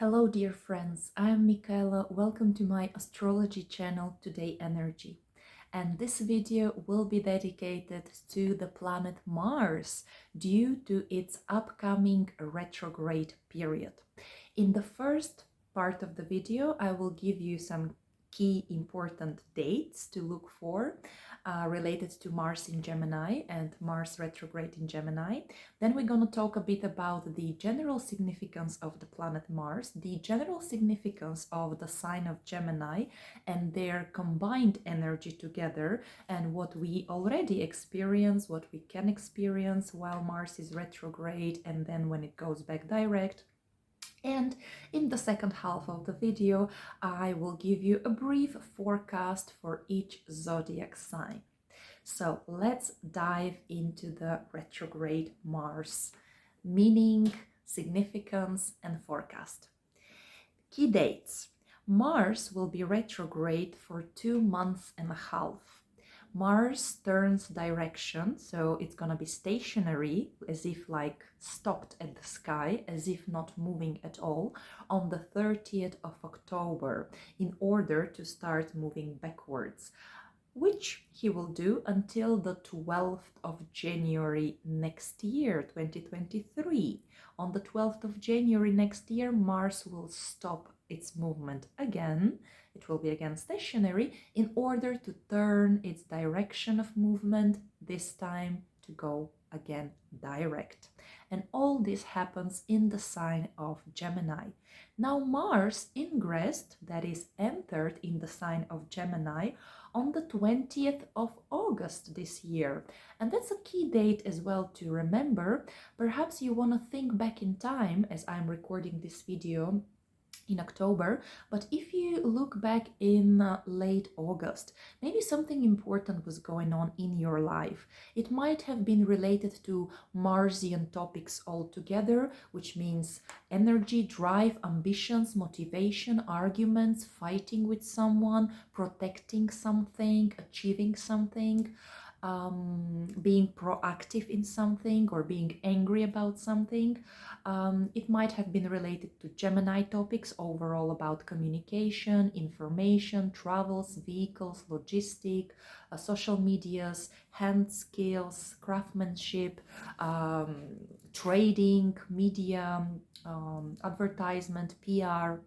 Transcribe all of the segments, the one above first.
Hello dear friends, I am Michaela. Welcome to my astrology channel Todayenergy. And this video will be dedicated to the planet Mars due to its upcoming retrograde period. In the first part of the video, I will give you some key important dates to look for related to Mars in Gemini and Mars retrograde in Gemini. Then we're going to talk a bit about the general significance of the planet Mars, the general significance of the sign of Gemini and their combined energy together, and what we already experience, what we can experience while Mars is retrograde and then when it goes back direct. And in the second half of the video, I will give you a brief forecast for each zodiac sign. So let's dive into the retrograde Mars, meaning, significance, and forecast. Key dates. Mars will be retrograde for 2.5 months. Mars turns direction, so it's gonna be stationary, as if like stopped at the sky, as if not moving at all, on the 30th of October in order to start moving backwards, which he will do until the 12th of January next year, 2023. On the 12th of January next year, Mars will stop its movement again. It will be again stationary in order to turn its direction of movement, this time to go again direct. And all this happens in the sign of Gemini. Now Mars ingressed, that is entered in the sign of Gemini, on the 20th of August this year. And that's a key date as well to remember. Perhaps you want to think back in time, as I'm recording this video in October, but if you look back in late August, maybe something important was going on in your life. It might have been related to Marsian topics altogether, which means energy, drive, ambitions, motivation, arguments, fighting with someone, protecting something, achieving something. Being proactive in something or being angry about something. It might have been related to Gemini topics overall about communication, information, travels, vehicles, logistic, social medias, hand skills, craftsmanship, trading, media, advertisement, PR,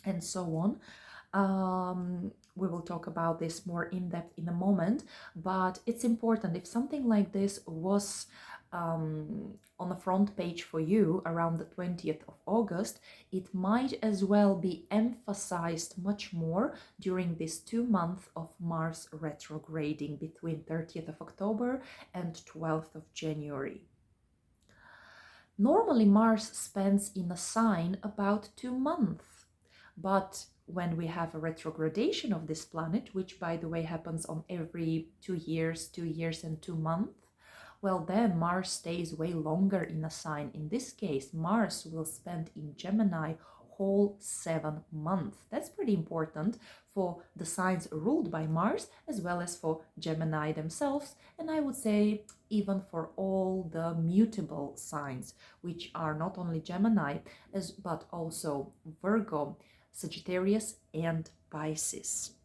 and so on. We will talk about this more in depth in a moment, but it's important if something like this was on the front page for you around the 20th of August, it might as well be emphasized much more during this 2 months of Mars retrograding between 30th of October and 12th of January. Normally Mars spends in a sign about 2 months, but when we have a retrogradation of this planet, which by the way happens on every 2 years, 2 years and 2 months, well then Mars stays way longer in a sign. In this case, Mars will spend in Gemini whole 7 months. That's pretty important for the signs ruled by Mars as well as for Gemini themselves, and I would say even for all the mutable signs, which are not only Gemini but also Virgo, Sagittarius, and Pisces.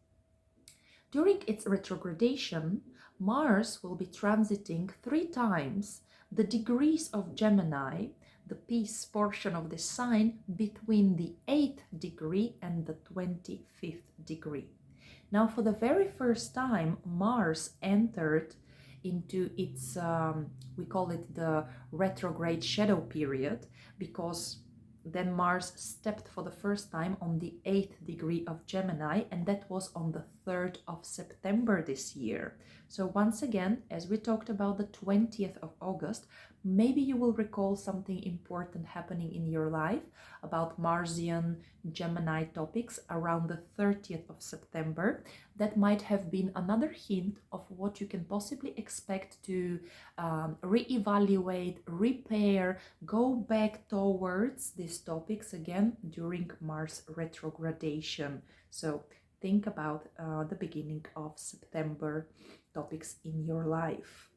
During its retrogradation, Mars will be transiting 3 times the degrees of Gemini, the peace portion of the sign, between the 8th degree and the 25th degree. Now, for the very first time, Mars entered into its, we call it the retrograde shadow period, because then Mars stepped for the first time on the 8th degree of Gemini, and that was on the 3rd of September this year. So once again, as we talked about the 20th of August, maybe you will recall something important happening in your life about Marsian Gemini topics around the 30th of September. That might have been another hint of what you can possibly expect to reevaluate, repair, go back towards these topics again during Mars retrogradation. So think about the beginning of September topics in your life.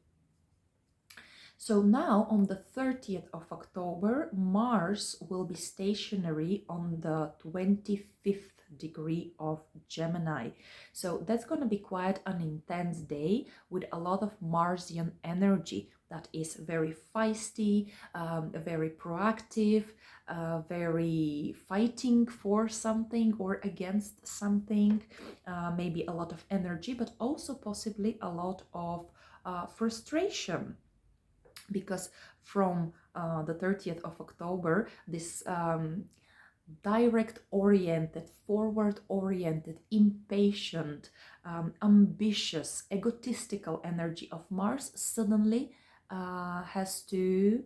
So now on the 30th of October, Mars will be stationary on the 25th degree of Gemini. So that's going to be quite an intense day with a lot of Marsian energy that is very feisty, very proactive, very fighting for something or against something, maybe a lot of energy, but also possibly a lot of frustration, because from the 30th of October, this direct oriented, forward oriented, impatient, ambitious, egotistical energy of Mars suddenly has to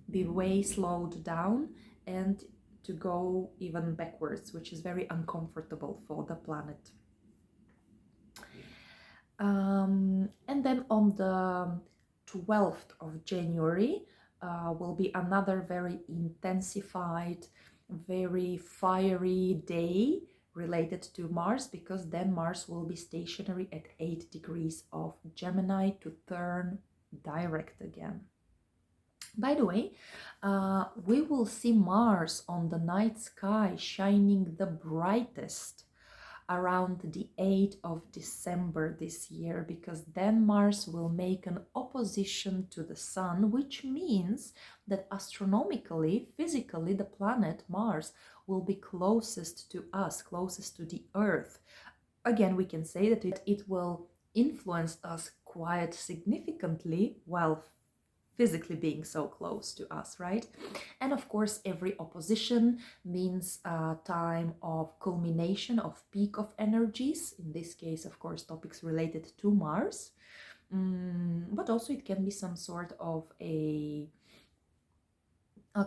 be way slowed down and to go even backwards, which is very uncomfortable for the planet. And then on the 12th of January will be another very intensified, very fiery day related to Mars, because then Mars will be stationary at 8 degrees of Gemini to turn direct again. By the way, we will see Mars on the night sky shining the brightest around the 8th of December this year, because then Mars will make an opposition to the Sun, which means that astronomically, physically, the planet Mars will be closest to us, closest to the Earth. Again, we can say that it will influence us quite significantly while physically being so close to us, right? And of course, every opposition means a time of culmination, of peak of energies. In this case, of course, topics related to Mars. But also it can be some sort of a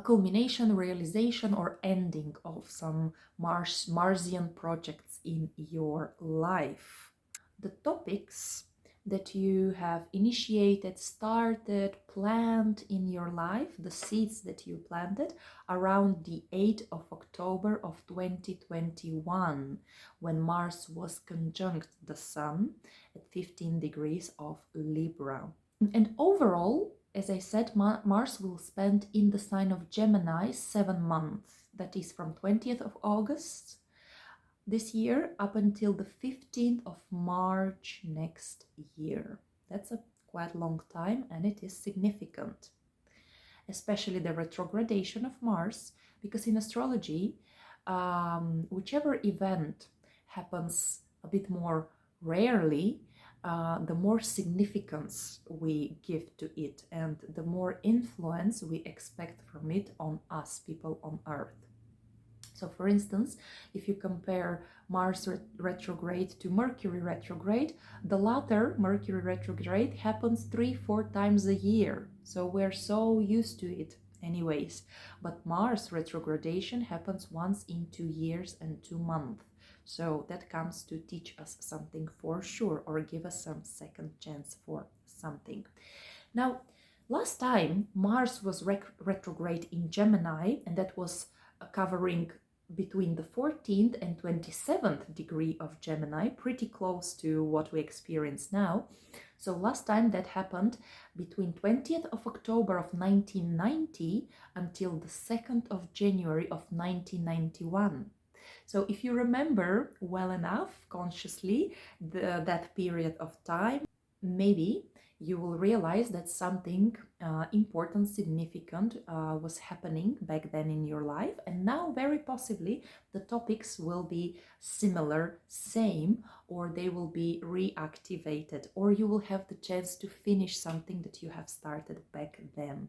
culmination, realization, or ending of some Marsian projects in your life. The topics that you have initiated, started, planned in your life, the seeds that you planted around the 8th of October of 2021, when Mars was conjunct the Sun at 15 degrees of Libra. And overall, as I said, Mars will spend in the sign of Gemini 7 months. That is from 20th of August this year up until the 15th of March next year. That's a quite long time, and it is significant, especially the retrogradation of Mars, because in astrology, whichever event happens a bit more rarely, the more significance we give to it and the more influence we expect from it on us, people on Earth. So for instance, if you compare Mars retrograde to Mercury retrograde, the latter, Mercury retrograde, happens 3-4 times a year. So we're so used to it anyways. But Mars retrogradation happens once in 2 years and 2 months. So that comes to teach us something for sure, or give us some second chance for something. Now, last time Mars was retrograde in Gemini, and that was covering between the 14th and 27th degree of Gemini, pretty close to what we experience now. So last time that happened between 20th of October of 1990 until the 2nd of January of 1991. So if you remember well enough consciously that period of time, maybe you will realize that something important, significant was happening back then in your life, and now very possibly the topics will be similar, same, or they will be reactivated, or you will have the chance to finish something that you have started back then.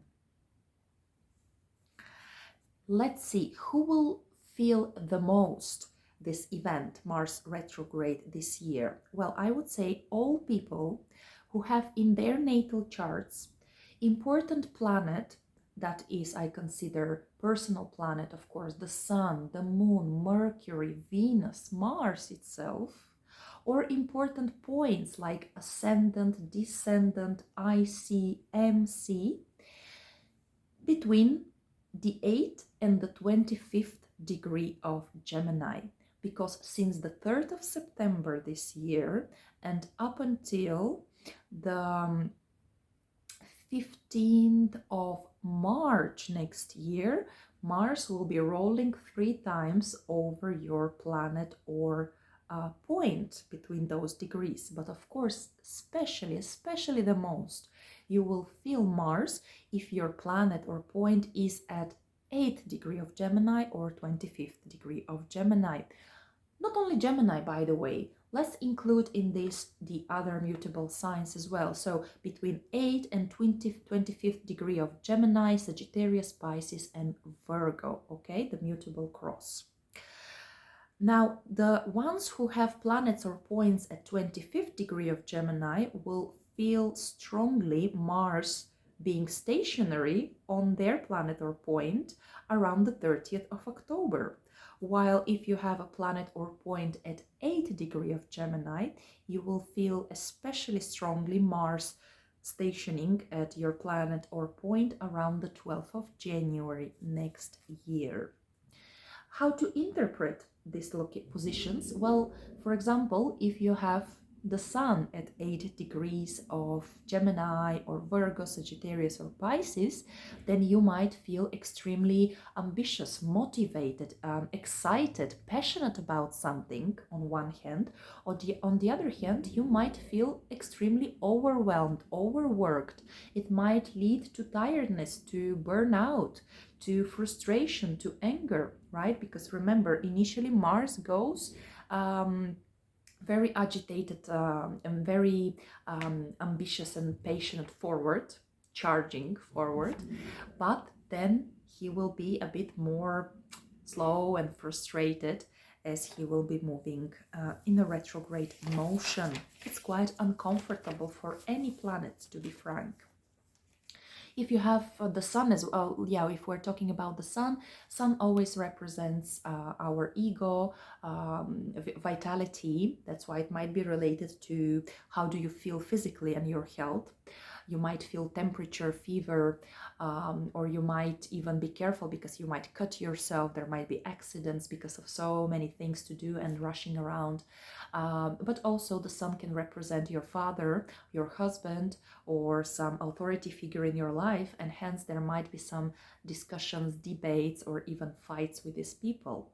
Let's see who will feel the most this event, Mars retrograde this year. Well, I would say all people who have in their natal charts important planet, that is, I consider personal planet, of course, the Sun, the Moon, Mercury, Venus, Mars itself, or important points like ascendant, descendant, IC, MC, between the 8th and the 25th degree of Gemini. Because since the 3rd of September this year and up until the 15th of March next year, Mars will be rolling 3 times over your planet or point between those degrees. But of course, especially the most, you will feel Mars if your planet or point is at 8th degree of Gemini or 25th degree of Gemini. Not only Gemini, by the way, let's include in this the other mutable signs as well. So between 8th and 25th degree of Gemini, Sagittarius, Pisces, and Virgo, okay, the mutable cross. Now, the ones who have planets or points at 25th degree of Gemini will feel strongly Mars being stationary on their planet or point around the 30th of October. While if you have a planet or point at 8th degree of Gemini, you will feel especially strongly Mars stationing at your planet or point around the 12th of January next year. How to interpret these positions? Well, for example, if you have the Sun at 8 degrees of Gemini or Virgo, Sagittarius or Pisces, then you might feel extremely ambitious, motivated, excited, passionate about something on one hand. Or on the other hand, you might feel extremely overwhelmed, overworked. It might lead to tiredness, to burnout, to frustration, to anger, right? Because remember, initially Mars goes very agitated and very ambitious and passionate forward, charging forward, but then he will be a bit more slow and frustrated as he will be moving in a retrograde motion. It's quite uncomfortable for any planet, to be frank. If you have the Sun as well, yeah, if we're talking about the Sun always represents our ego, vitality. That's why it might be related to how do you feel physically and your health. You might feel temperature, fever, or you might even be careful because you might cut yourself. There might be accidents because of so many things to do and rushing around. But also the Sun can represent your father, your husband, or some authority figure in your life, and hence there might be some discussions, debates, or even fights with these people.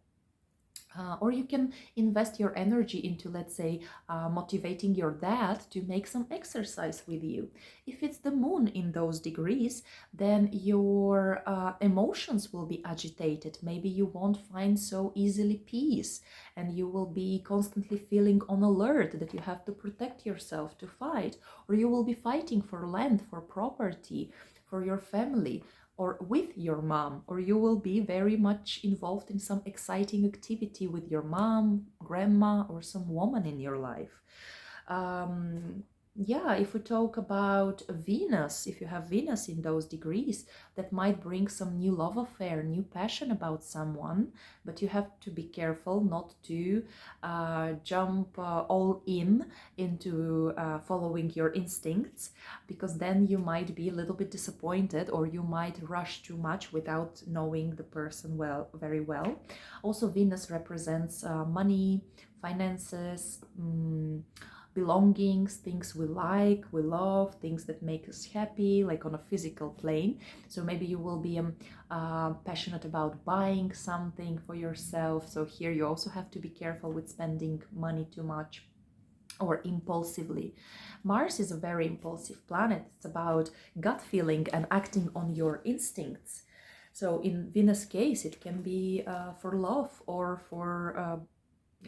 Or you can invest your energy into, let's say, motivating your dad to make some exercise with you. If it's the moon in those degrees, then your emotions will be agitated. Maybe you won't find so easily peace, and you will be constantly feeling on alert that you have to protect yourself to fight, or you will be fighting for land, for property, for your family, or with your mom, or you will be very much involved in some exciting activity with your mom, grandma, or some woman in your life. Yeah, if we talk about Venus, if you have Venus in those degrees, that might bring some new love affair, new passion about someone, but you have to be careful not to jump all into following your instincts, because then you might be a little bit disappointed, or you might rush too much without knowing the person very well. Also, Venus represents money, finances, belongings, things we like, we love, things that make us happy, like on a physical plane. So maybe you will be passionate about buying something for yourself. So here you also have to be careful with spending money too much or impulsively. Mars is a very impulsive planet. It's about gut feeling and acting on your instincts. So in Venus' case, it can be for love or for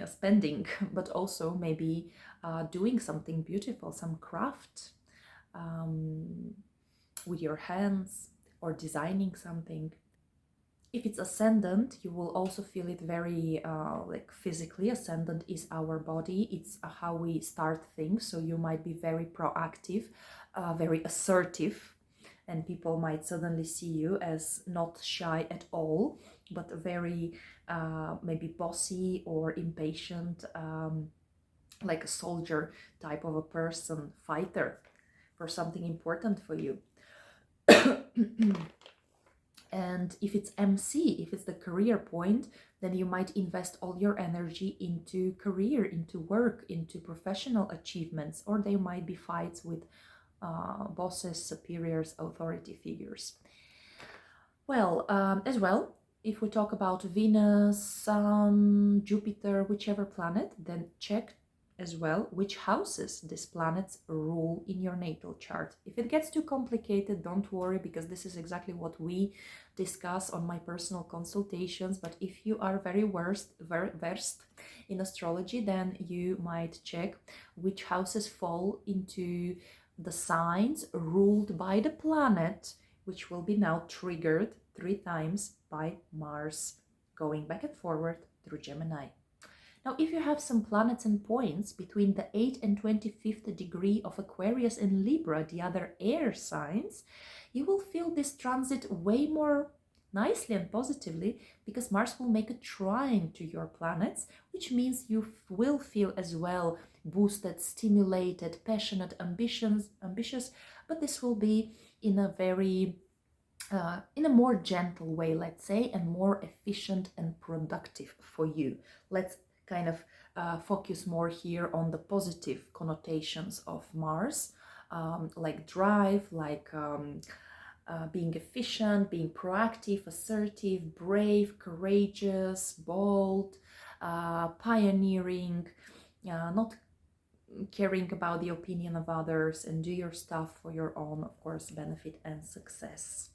spending, but also maybe doing something beautiful, some craft with your hands, or designing something. If it's ascendant, you will also feel it very like physically. Ascendant is our body, it's how we start things, so you might be very proactive, very assertive, and people might suddenly see you as not shy at all, but very maybe bossy or impatient, like a soldier type of a person, fighter for something important for you. And if it's MC, if it's the career point, then you might invest all your energy into career, into work, into professional achievements, or there might be fights with bosses, superiors, authority figures. Well, as well, if we talk about Venus, Sun, Jupiter, whichever planet, then check as well which houses these planets rule in your natal chart. If it gets too complicated, don't worry, because this is exactly what we discuss on my personal consultations. But if you are very versed in astrology, then you might check which houses fall into the signs ruled by the planet, which will be now triggered 3 times by Mars, going back and forward through Gemini. Now, if you have some planets and points between the 8th and 25th degree of Aquarius and Libra, the other air signs, you will feel this transit way more nicely and positively, because Mars will make a trine to your planets, which means you will feel as well boosted, stimulated, passionate, ambitious, but this will be in a very in a more gentle way, let's say, and more efficient and productive for you. Let's kind of focus more here on the positive connotations of Mars, like drive, like being efficient, being proactive, assertive, brave, courageous, bold, pioneering, not caring about the opinion of others, and do your stuff for your own, of course, benefit and success.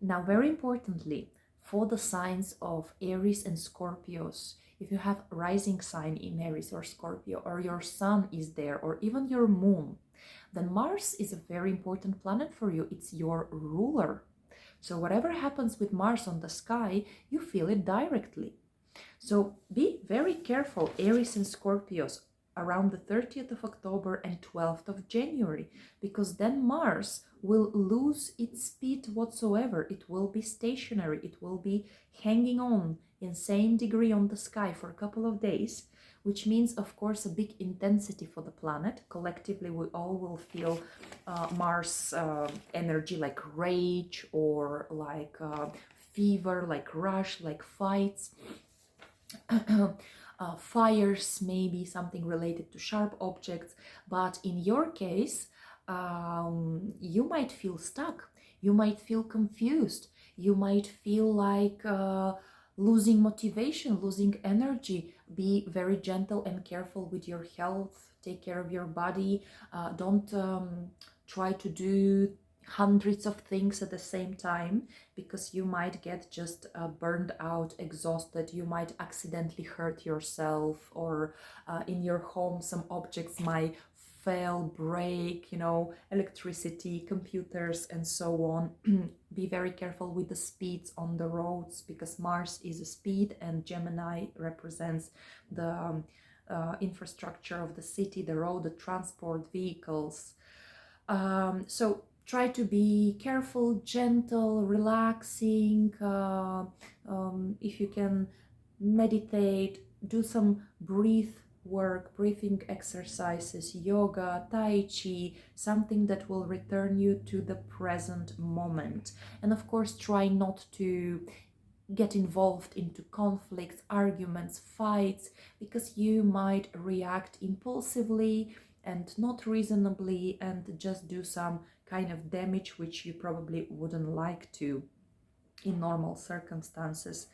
Now, very importantly, for the signs of Aries and Scorpios, if you have rising sign in Aries or Scorpio, or your sun is there, or even your moon, then Mars is a very important planet for you. It's your ruler. So whatever happens with Mars on the sky, you feel it directly. So be very careful, Aries and Scorpios, around the 30th of October and 12th of January, because then Mars will lose its speed whatsoever. It will be stationary. It will be hanging on in same degree on the sky for a couple of days, which means, of course, a big intensity for the planet. Collectively, we all will feel Mars energy, like rage, or like fever, like rush, like fights. Fires, maybe something related to sharp objects, but in your case, you might feel stuck, you might feel confused, you might feel like losing motivation, losing energy. Be very gentle and careful with your health, take care of your body, don't try to do hundreds of things at the same time, because you might get just burned out, exhausted. You might accidentally hurt yourself, or in your home some objects might fail, break, electricity, computers, and so on. Be very careful with the speeds on the roads, because Mars is a speed and Gemini represents the infrastructure of the city, the road, the transport, vehicles. So try to be careful, gentle, relaxing. If you can, meditate, do some breathing exercises, yoga, tai chi, something that will return you to the present moment. And of course, try not to get involved into conflicts, arguments, fights, because you might react impulsively and not reasonably, and just do some kind of damage which you probably wouldn't like to, in normal circumstances,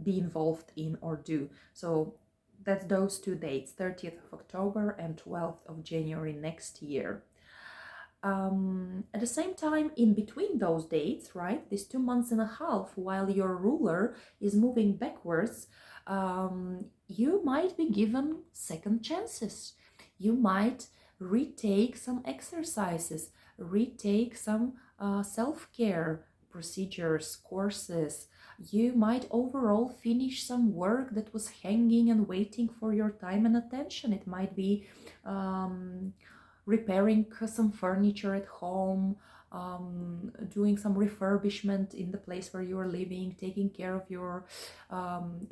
be involved in or do. So that's those 2 dates, 30th of October and 12th of January next year. At the same time, in between those dates, right, these 2 months and a half, while your ruler is moving backwards, you might be given second chances. You might retake some exercises, retake some self-care procedures, courses. You might overall finish some work that was hanging and waiting for your time and attention. It might be repairing some furniture at home, doing some refurbishment in the place where you are living, taking care of your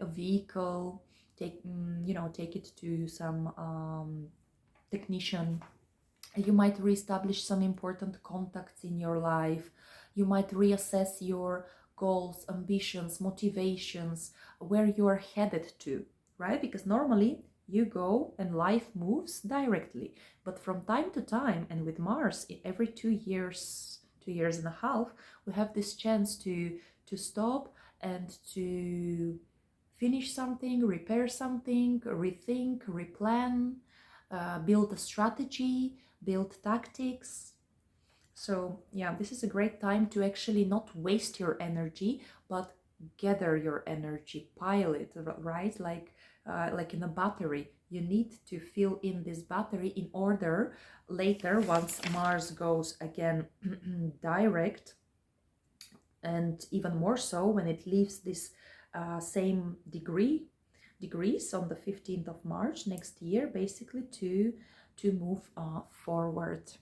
vehicle, take it to some technician. You might reestablish some important contacts in your life. You might reassess your goals, ambitions, motivations, where you are headed to, right? Because normally you go and life moves directly. But from time to time, and with Mars, every 2 years, 2 years and a half, we have this chance to stop and to finish something, repair something, rethink, replan, build a strategy, build tactics. So yeah, this is a great time to actually not waste your energy, but gather your energy, pile it, right? Like in a battery. You need to fill in this battery in order later, once Mars goes again direct, and even more so when it leaves this same degrees on the 15th of March next year, basically to move forward.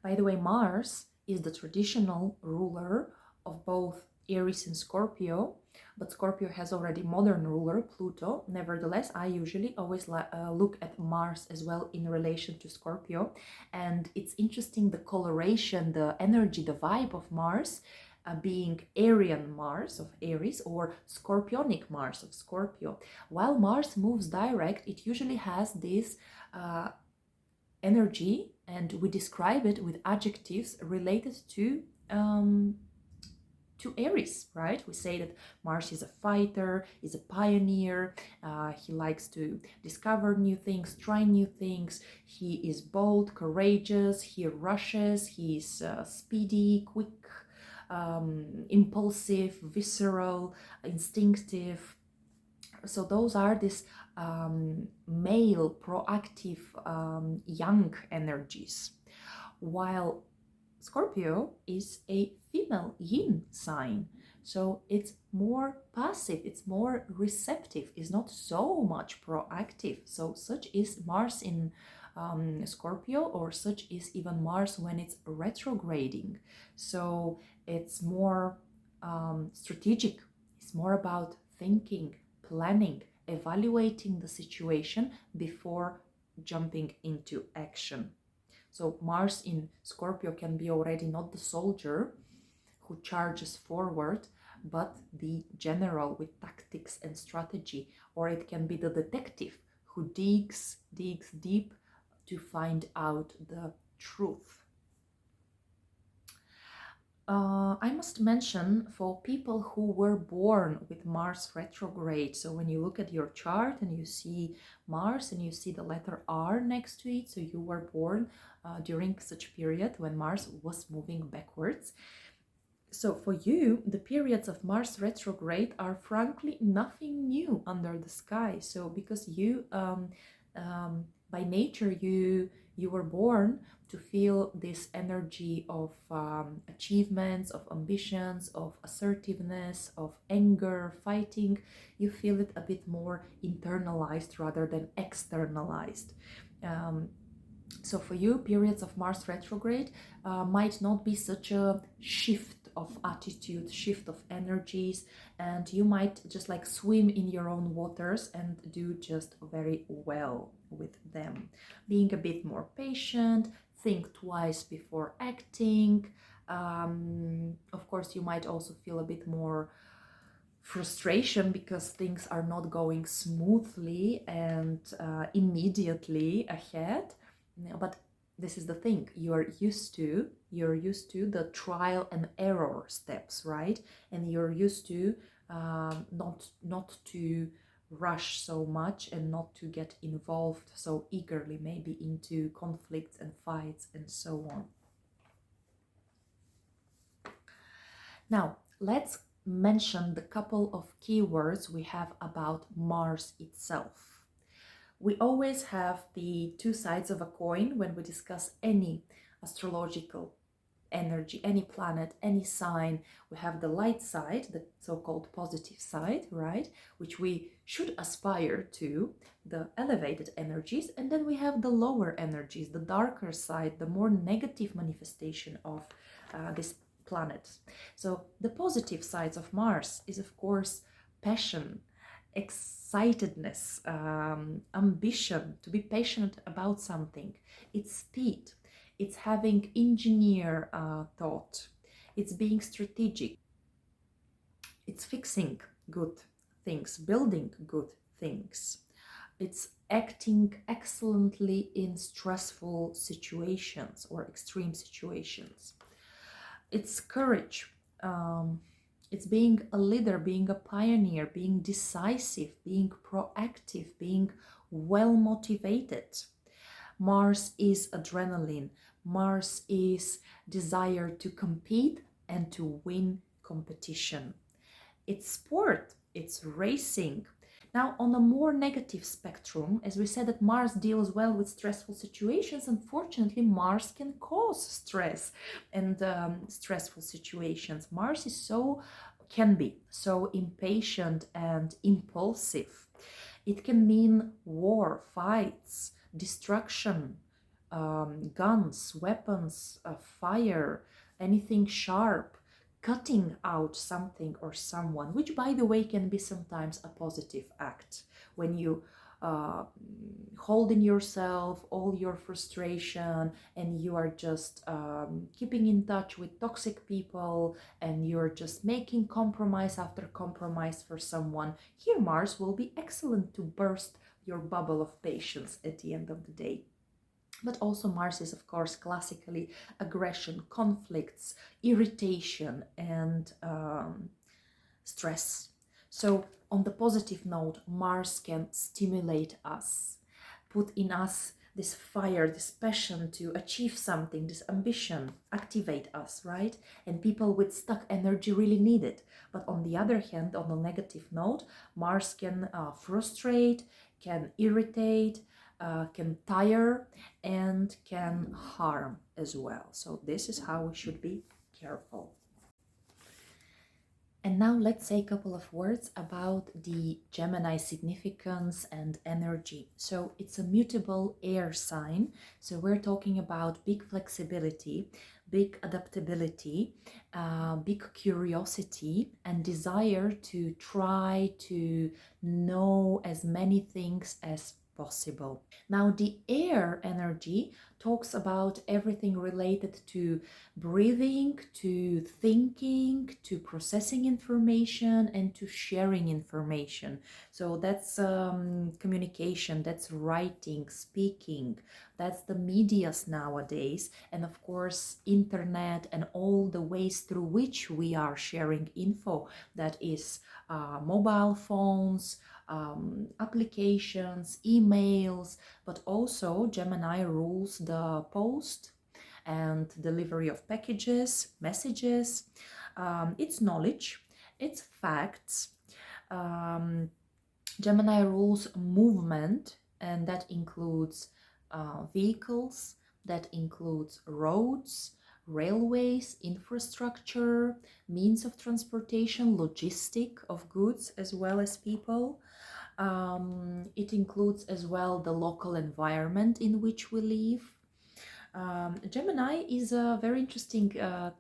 By the way, Mars is the traditional ruler of both Aries and Scorpio, but Scorpio has already modern ruler, Pluto. Nevertheless, I usually always look at Mars as well in relation to Scorpio. And it's interesting, the coloration, the energy, the vibe of Mars, being Arian Mars of Aries or Scorpionic Mars of Scorpio. While Mars moves direct, it usually has this energy, and we describe it with adjectives related to Aries, right? We say that Mars is a fighter, is a pioneer. He likes to discover new things, try new things. He is bold, courageous. He rushes. He's speedy, quick, impulsive, visceral, instinctive. So those are these male, proactive, young energies, while Scorpio is a female yin sign. So it's more passive, it's more receptive, it's not so much proactive. So such is Mars in Scorpio, or such is even Mars when it's retrograding. So it's more strategic, it's more about thinking, planning, evaluating the situation before jumping into action. So Mars in Scorpio can be already not the soldier who charges forward, but the general with tactics and strategy, or it can be the detective who digs deep to find out the truth. I must mention, for people who were born with Mars retrograde, so when you look at your chart and you see Mars and you see the letter R next to it, so you were born during such period when Mars was moving backwards. So for you, the periods of Mars retrograde are frankly nothing new under the sky. So because you, by nature, you were born to feel this energy of achievements, of ambitions, of assertiveness, of anger, fighting. You feel it a bit more internalized rather than externalized. So for you, periods of Mars retrograde might not be such a shift of attitude, shift of energies, and you might just like swim in your own waters and do just very well with them. Being a bit more patient, think twice before acting. Of course, you might also feel a bit more frustration because things are not going smoothly and immediately ahead. But this is the thing, you're used to the trial and error steps, right? And you're used to not to rush so much and not to get involved so eagerly maybe into conflicts and fights and so on. Now let's mention the couple of keywords we have about Mars itself. We always have the two sides of a coin when we discuss any astrological energy, any planet, any sign. We have the light side, the so-called positive side, right? Which we should aspire to, the elevated energies. And then we have the lower energies, the darker side, the more negative manifestation of this planet. So the positive sides of Mars is, of course, passion, excitedness, ambition, to be passionate about something. It's speed, it's having engineer thought, it's being strategic, it's fixing good things, building good things. It's acting excellently in stressful situations or extreme situations. It's courage. It's being a leader, being a pioneer, being decisive, being proactive, being well motivated. Mars is adrenaline. Mars is desire to compete and to win competition. It's sport, it's racing. Now, on a more negative spectrum, as we said that Mars deals well with stressful situations, unfortunately, Mars can cause stress and stressful situations. Mars can be so impatient and impulsive. It can mean war, fights, destruction, guns, weapons, fire, anything sharp, cutting out something or someone, which by the way can be sometimes a positive act when you uh, hold in yourself all your frustration and you are just keeping in touch with toxic people and you're just making compromise after compromise for someone. Here Mars will be excellent to burst your bubble of patience at the end of the day. But also Mars is, of course, classically aggression, conflicts, irritation, and stress. So on the positive note, Mars can stimulate us, put in us this fire, this passion to achieve something, this ambition, activate us, right? And people with stuck energy really need it. But on the other hand, on the negative note, Mars can frustrate, can irritate, can tire, and can harm as well. So this is how we should be careful. And now let's say a couple of words about the Gemini significance and energy. So it's a mutable air sign. So we're talking about big flexibility, big adaptability, big curiosity, and desire to try to know as many things as possible. Now, the air energy talks about everything related to breathing, to thinking, to processing information, and to sharing information. So that's communication, that's writing, speaking, that's the medias nowadays, and of course, internet and all the ways through which we are sharing info. That is mobile phones, applications, emails, but also Gemini rules the post and delivery of packages, messages. It's knowledge, it's facts. Gemini rules movement, and that includes vehicles, that includes roads, railways, infrastructure, means of transportation, logistic of goods as well as people. It includes as well the local environment in which we live. Gemini is a very interesting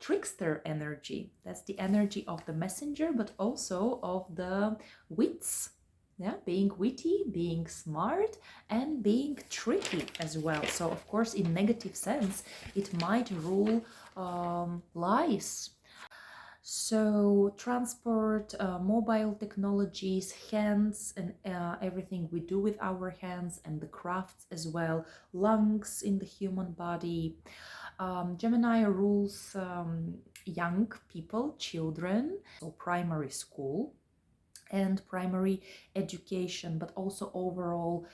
trickster energy. That's the energy of the messenger, but also of the wits. Yeah, being witty, being smart, and being tricky as well. So, of course, in negative sense, it might rule lies. So transport, mobile technologies, hands, and everything we do with our hands, and the crafts as well, lungs in the human body. Gemini rules young people, children, so primary school and primary education, but also overall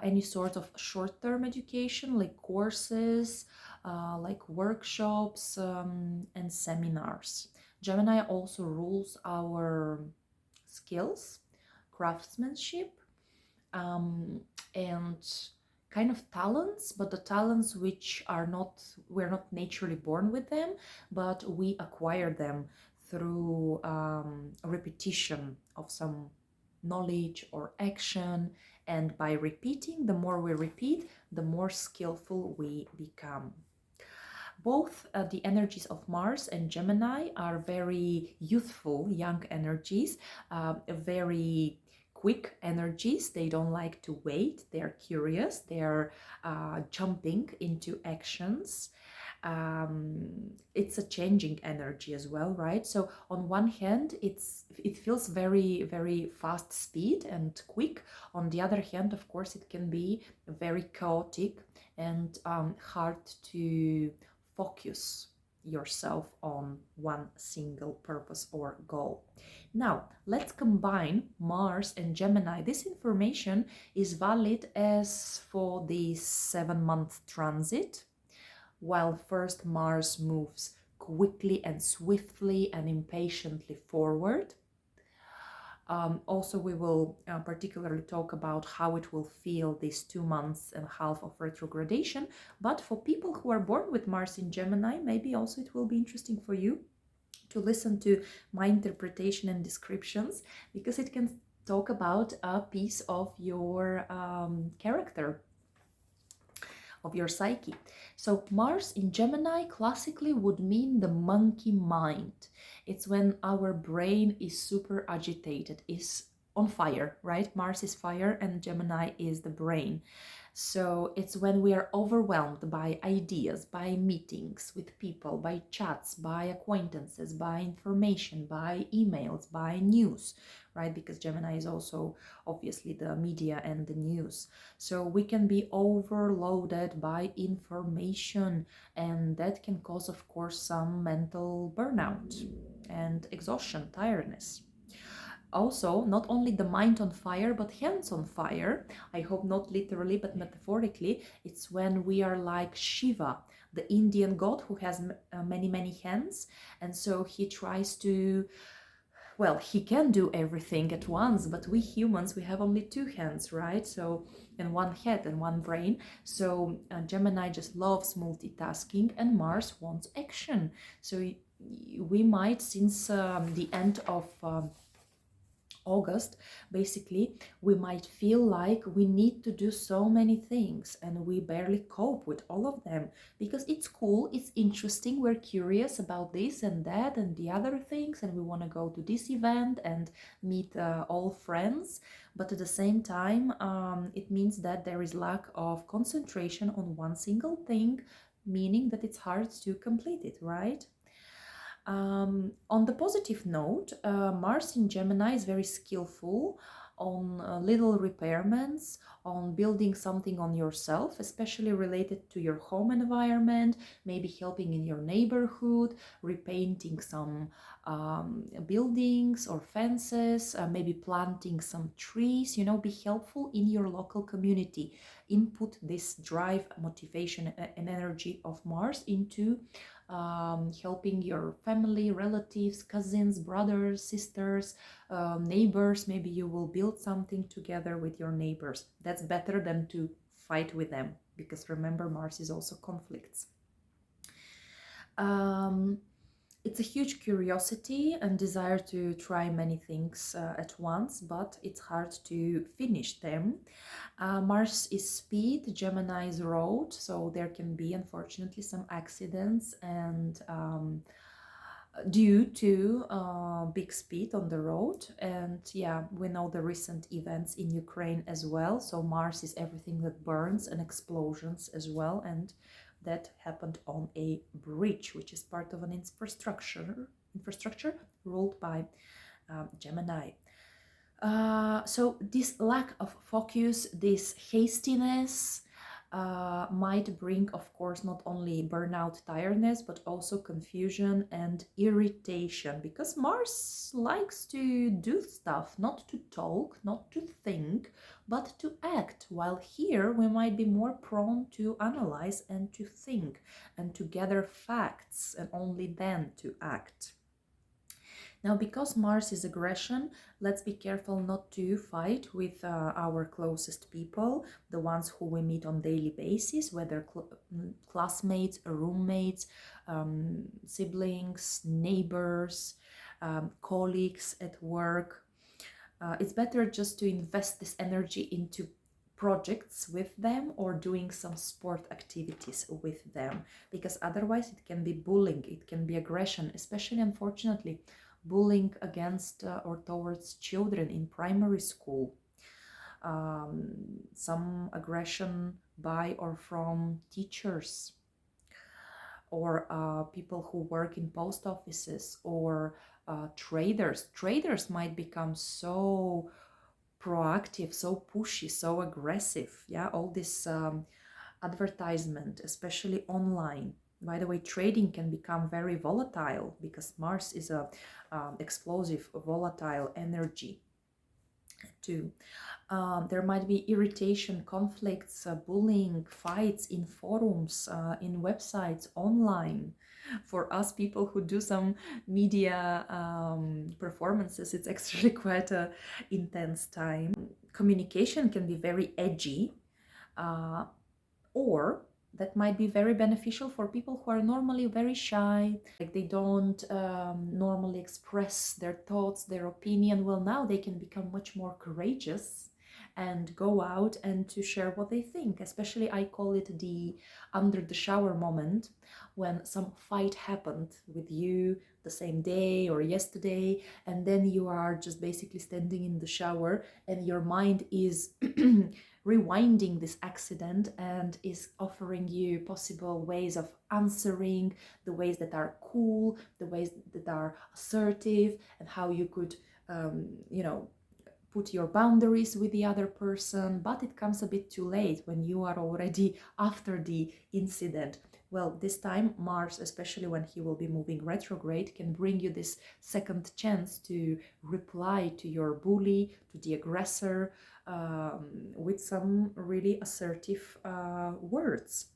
any sort of short-term education like courses, like workshops and seminars. Gemini also rules our skills, craftsmanship, and kind of talents, but the talents which are not, we're not naturally born with them, but we acquire them through repetition of some knowledge or action. And by repeating, the more we repeat, the more skillful we become. Both the energies of Mars and Gemini are very youthful, young energies, very quick energies. They don't like to wait. They're curious. They're jumping into actions. It's a changing energy as well, right? So on one hand, it feels very, very fast speed and quick. On the other hand, of course, it can be very chaotic and hard to focus yourself on one single purpose or goal. Now, let's combine Mars and Gemini. This information is valid as for the 7-month transit, while first Mars moves quickly and swiftly and impatiently forward. Also, we will particularly talk about how it will feel these 2.5 months of retrogradation. But for people who are born with Mars in Gemini, maybe also it will be interesting for you to listen to my interpretation and descriptions, because it can talk about a piece of your character, of your psyche. So Mars in Gemini classically would mean the monkey mind. It's when our brain is super agitated, is on fire, right? Mars is fire and Gemini is the brain. So it's when we are overwhelmed by ideas, by meetings with people, by chats, by acquaintances, by information, by emails, by news, right? Because Gemini is also obviously the media and the news. So we can be overloaded by information, and that can cause, of course, some mental burnout and exhaustion, tiredness. Also, not only the mind on fire, but hands on fire. I hope not literally, but metaphorically. It's when we are like Shiva, the Indian god who has many, many hands. And so he tries to, well, he can do everything at once, but we humans, we have only 2 hands, right? So, and 1 head and 1 brain. So Gemini just loves multitasking, and Mars wants action. So we might, since the end of August, basically, we might feel like we need to do so many things and we barely cope with all of them, because it's cool, it's interesting, we're curious about this and that and the other things, and we want to go to this event and meet all friends. But at the same time, it means that there is lack of concentration on one single thing, meaning that it's hard to complete it, right? On the positive note, Mars in Gemini is very skillful on little repairments, on building something on yourself, especially related to your home environment, maybe helping in your neighborhood, repainting some buildings or fences, maybe planting some trees, be helpful in your local community. Input this drive, motivation, and energy of Mars into helping your family, relatives, cousins, brothers, sisters, neighbors. Maybe you will build something together with your neighbors. That's better than to fight with them, because remember, Mars is also conflicts. It's a huge curiosity and desire to try many things at once, but it's hard to finish them. Mars is speed, Gemini is road, so there can be, unfortunately, some accidents and due to big speed on the road. And yeah, we know the recent events in Ukraine as well. So Mars is everything that burns and explosions as well, and that happened on a bridge, which is part of an infrastructure ruled by Gemini. So this lack of focus, this hastiness might bring, of course, not only burnout, tiredness, but also confusion and irritation, because Mars likes to do stuff, not to talk, not to think, but to act, while here we might be more prone to analyze and to think and to gather facts and only then to act. Now, because Mars is aggression, let's be careful not to fight with our closest people, the ones who we meet on daily basis, whether classmates, roommates, siblings, neighbors, colleagues at work. It's better just to invest this energy into projects with them or doing some sport activities with them, because otherwise it can be bullying, it can be aggression, especially, unfortunately, bullying against or towards children in primary school, some aggression by or from teachers, or people who work in post offices, or traders. Traders might become so proactive, so pushy, so aggressive. Yeah, all this advertisement, especially online. By the way, trading can become very volatile because Mars is a explosive, volatile energy too. There might be irritation, conflicts, bullying, fights in forums, in websites, online. For us people who do some media performances, it's actually quite a intense time. Communication can be very edgy, uh, or that might be very beneficial for people who are normally very shy, like they don't normally express their thoughts, their opinion. Well, now they can become much more courageous and go out and to share what they think. Especially I call it the under the shower moment, when some fight happened with you the same day or yesterday, and then you are just basically standing in the shower and your mind is rewinding this accident and is offering you possible ways of answering, the ways that are cool, the ways that are assertive, and how you could, you know, put your boundaries with the other person. But it comes a bit too late when you are already after the incident. Well, this time Mars, especially when he will be moving retrograde, can bring you this second chance to reply to your bully, to the aggressor, with some really assertive words.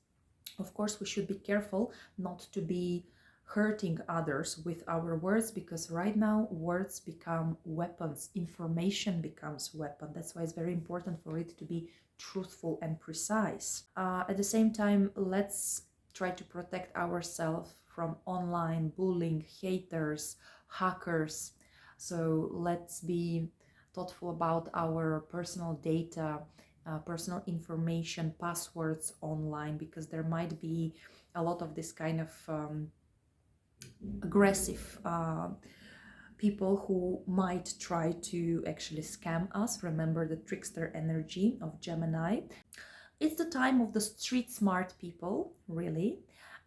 Of course, we should be careful not to be hurting others with our words, because right now words become weapons, information becomes weapon. That's why it's very important for it to be truthful and precise. At the same time, let's try to protect ourselves from online bullying, haters, hackers. So let's be thoughtful about our personal data, personal information, passwords online, because there might be a lot of this kind of aggressive people who might try to actually scam us. Remember the trickster energy of Gemini. It's the time of the street smart people, really.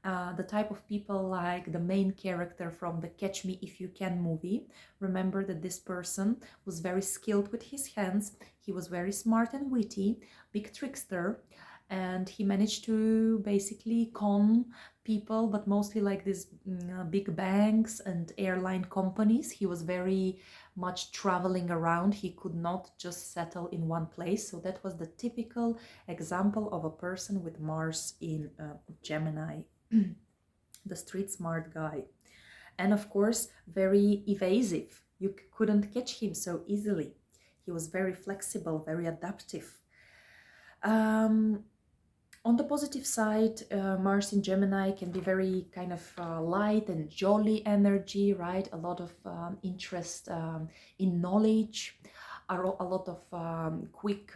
The type of people like the main character from the Catch Me If You Can movie. Remember that this person was very skilled with his hands. He was very smart and witty, big trickster, and he managed to basically con people, but mostly like these big banks and airline companies. He was very much traveling around. He could not just settle in one place. So that was the typical example of a person with Mars in Gemini, the street smart guy. And of course, very evasive. You couldn't catch him so easily. He was very flexible, very adaptive. On the positive side, Mars in Gemini can be very kind of light and jolly energy, right? A lot of interest in knowledge, a lot of quick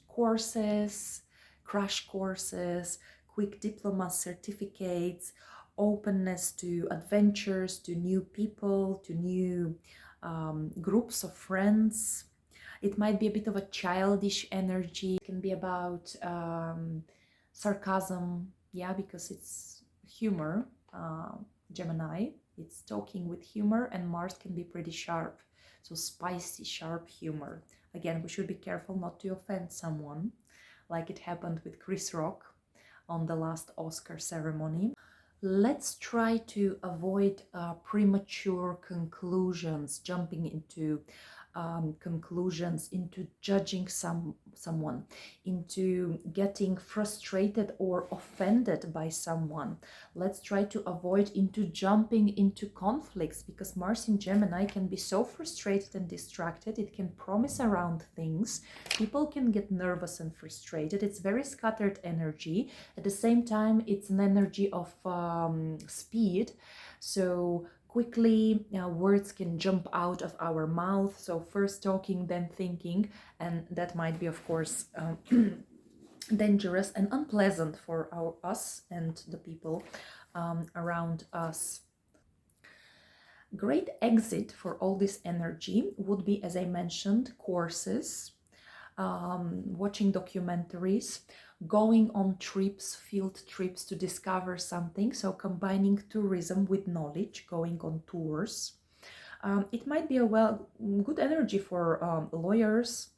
courses, crash courses, quick diploma certificates, openness to adventures, to new people, to new groups of friends. It might be a bit of a childish energy. It can be about sarcasm, yeah, because it's humor. Gemini, it's talking with humor, and Mars can be pretty sharp, so spicy, sharp humor. Again, we should be careful not to offend someone, like it happened with Chris Rock on the last Oscar ceremony. Let's try to avoid premature conclusions, jumping into conclusions, into judging someone, into getting frustrated or offended by someone. Let's try to avoid into jumping into conflicts, because Mars in Gemini can be so frustrated and distracted. It can promise around things. People can get nervous and frustrated. It's very scattered energy. At the same time, it's an energy of speed. So quickly, words can jump out of our mouth. So first talking, then thinking, and that might be, of course, dangerous and unpleasant for us and the people around us. Great exit for all this energy would be, as I mentioned, courses, watching documentaries, going on trips, field trips to discover something. So combining tourism with knowledge, going on tours. It might be a good energy for lawyers,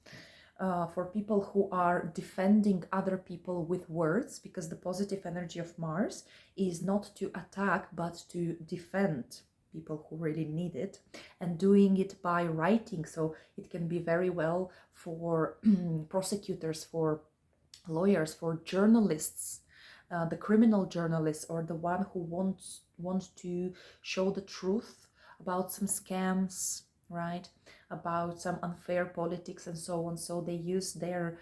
for people who are defending other people with words, because the positive energy of Mars is not to attack but to defend people who really need it, and doing it by writing. So it can be very well for prosecutors, for lawyers, for journalists, the criminal journalists, or the one who wants to show the truth about some scams, right, about some unfair politics and so on. So they use their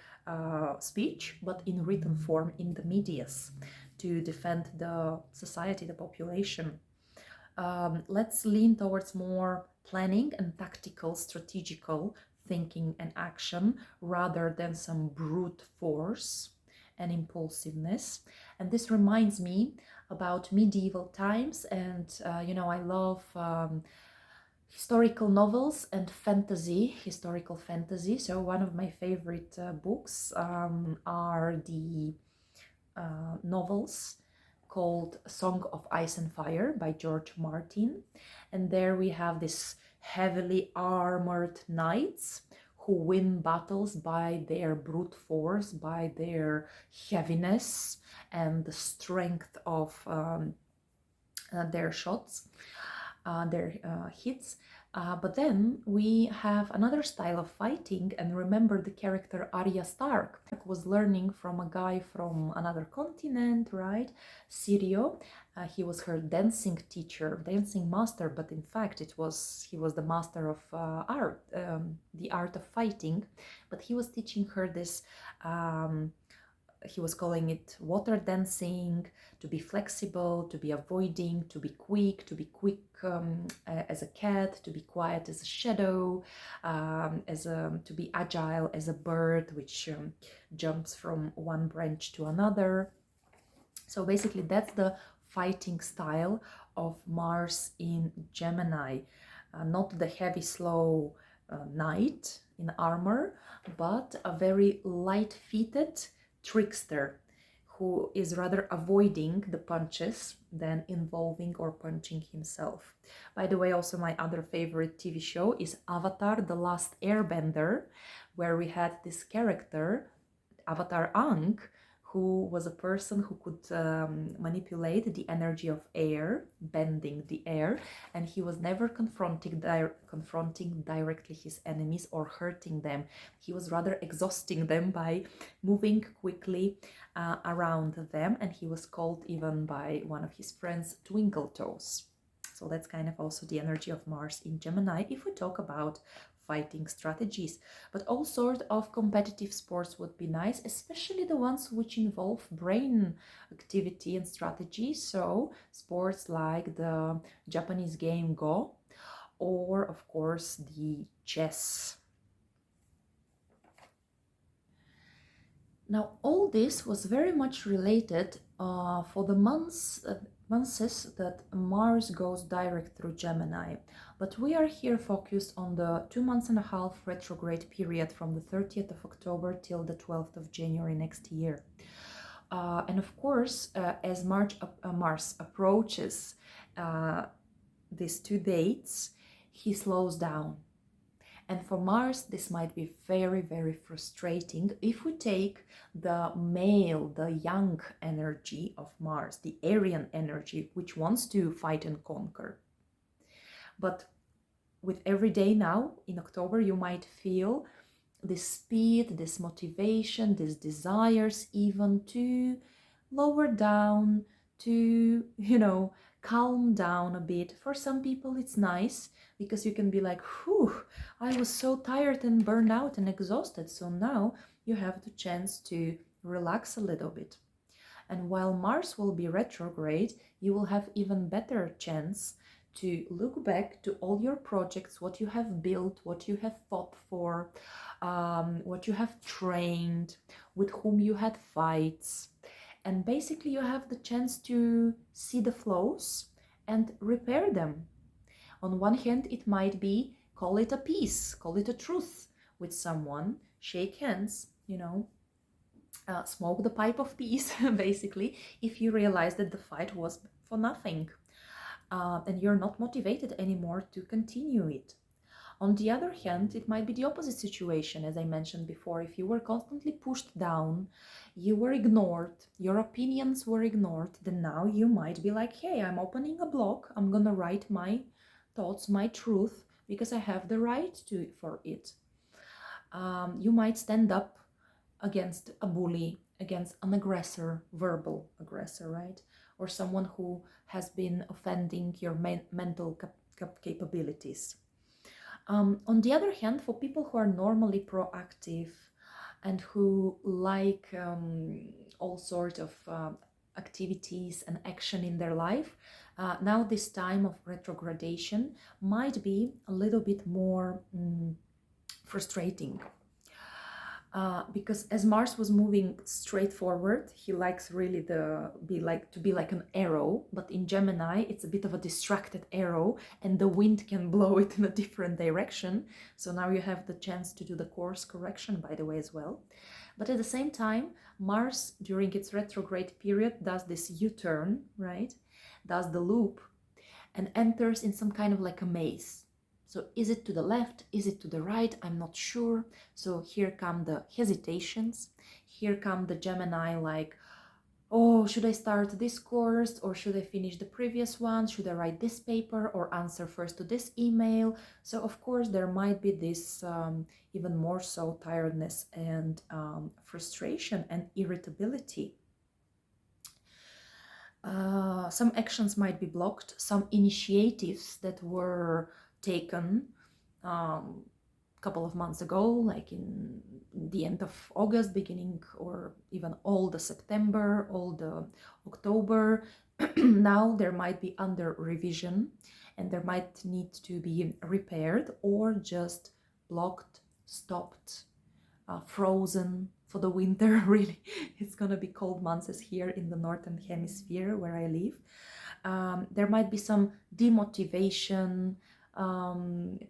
speech, but in written form in the medias, to defend the society, the population. Let's lean towards more planning and tactical, strategical thinking and action, rather than some brute force and impulsiveness. And this reminds me about medieval times, and I love historical novels and fantasy, historical fantasy. So one of my favorite books are the novels called Song of Ice and Fire by George Martin. And there we have this heavily armored knights who win battles by their brute force, by their heaviness and the strength of their shots, their hits. But then we have another style of fighting, and remember the character Arya Stark was learning from a guy from another continent, right? Sirio. He was her dancing teacher, dancing master, but in fact he was the master of art, the art of fighting. But he was teaching her this. He was calling it water dancing, to be flexible, to be avoiding, to be quick as a cat, to be quiet as a shadow, to be agile as a bird, which jumps from one branch to another. So basically that's the fighting style of Mars in Gemini. Not the heavy, slow knight in armor, but a very light-footed trickster who is rather avoiding the punches than involving or punching himself. By the way, also my other favorite TV show is Avatar: The Last Airbender, where we had this character, Avatar Aang, who was a person who could manipulate the energy of air, bending the air, and he was never confronting directly his enemies or hurting them. He was rather exhausting them by moving quickly around them, and he was called even by one of his friends Twinkle Toes. So that's kind of also the energy of Mars in Gemini if we talk about fighting strategies. But all sorts of competitive sports would be nice, especially the ones which involve brain activity and strategy. So sports like the Japanese game Go, or of course the chess. Now all this was very much related for the months that Mars goes direct through Gemini, but we are here focused on the 2.5 months retrograde period from the 30th of October till the 12th of January next year. And of course, as Mars approaches these two dates, he slows down. And for Mars, this might be very, very frustrating if we take the male, the young energy of Mars, the Aryan energy, which wants to fight and conquer. But with every day now, in October, you might feel this speed, this motivation, these desires even to lower down, to, calm down a bit. For some people, it's nice because you can be like, whew, I was so tired and burned out and exhausted. So now you have the chance to relax a little bit. And while Mars will be retrograde, you will have even better chance to look back to all your projects, what you have built, what you have fought for, what you have trained, with whom you had fights. And basically you have the chance to see the flaws and repair them. On one hand, it might be call it a peace, call it a truth with someone, shake hands, you know, smoke the pipe of peace, basically, if you realize that the fight was for nothing, and you're not motivated anymore to continue it. On the other hand, it might be the opposite situation, as I mentioned before. If you were constantly pushed down, you were ignored, your opinions were ignored, then now you might be like, hey, I'm opening a blog, I'm gonna write my thoughts, my truth, because I have the right to for it. You might stand up against a bully, against an aggressor, verbal aggressor, right? Or someone who has been offending your mental capabilities. On the other hand, for people who are normally proactive and who like all sorts of activities and action in their life, now this time of retrogradation might be a little bit more frustrating. Because as Mars was moving straight forward, he likes really to be like an arrow, but in Gemini it's a bit of a distracted arrow and the wind can blow it in a different direction. So now you have the chance to do the course correction, by the way, as well. But at the same time, Mars during its retrograde period does this U-turn, right? Does the loop and enters in some kind of like a maze. So is it to the left? Is it to the right? I'm not sure. So here come the hesitations. Here come the Gemini like, oh, should I start this course or should I finish the previous one? Should I write this paper or answer first to this email? So of course there might be this even more so tiredness and frustration and irritability. Some actions might be blocked. Some initiatives that were taken a couple of months ago, like in the end of August, beginning or even all the September, all the October, now there might be under revision and there might need to be repaired or just blocked, stopped, frozen for the winter. Really, it's gonna be cold months as here in the northern hemisphere where I live. There might be some demotivation,